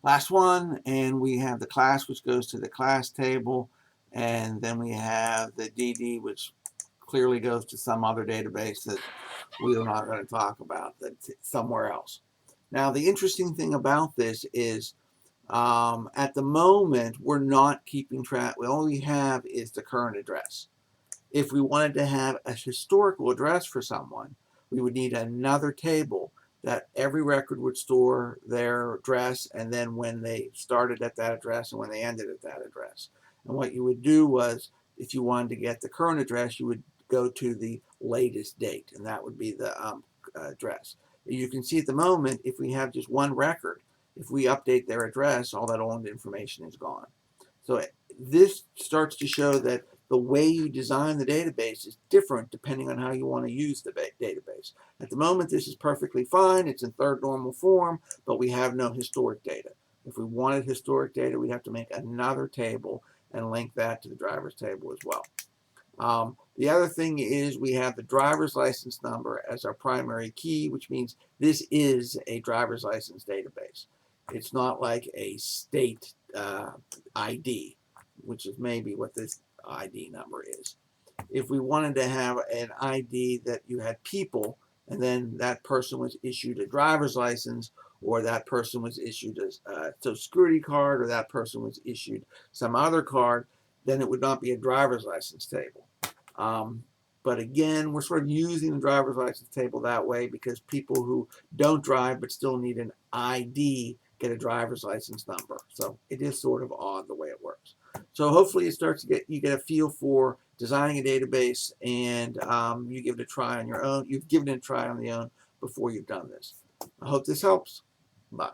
Last one, and we have the class, which goes to the class table, and then we have the DD, which clearly goes to some other database that we are not going to talk about, that's somewhere else. Now, the interesting thing about this is at the moment, we're not keeping track. All we have is the current address. If we wanted to have a historical address for someone, we would need another table that every record would store their address and then when they started at that address and when they ended at that address. And what you would do was, if you wanted to get the current address, you would go to the latest date, and that would be the address. You can see at the moment, if we have just one record, if we update their address, all that old information is gone. So this starts to show that the way you design the database is different depending on how you want to use the database. At the moment, this is perfectly fine. It's in third normal form, but we have no historic data. If we wanted historic data, we'd have to make another table and link that to the driver's table as well. The other thing is we have the driver's license number as our primary key, which means this is a driver's license database. It's not like a state ID, which is maybe what this ID number is. If we wanted to have an ID that you had people and then that person was issued a driver's license, or that person was issued a social security card, or that person was issued some other card, then it would not be a driver's license table. But again, we're sort of using the driver's license table that way because people who don't drive but still need an ID get a driver's license number. So it is sort of odd the way it works. So hopefully it starts to you get a feel for designing a database, and you give it a try on your own. You've given it a try on your own before you've done this. I hope this helps. Bye.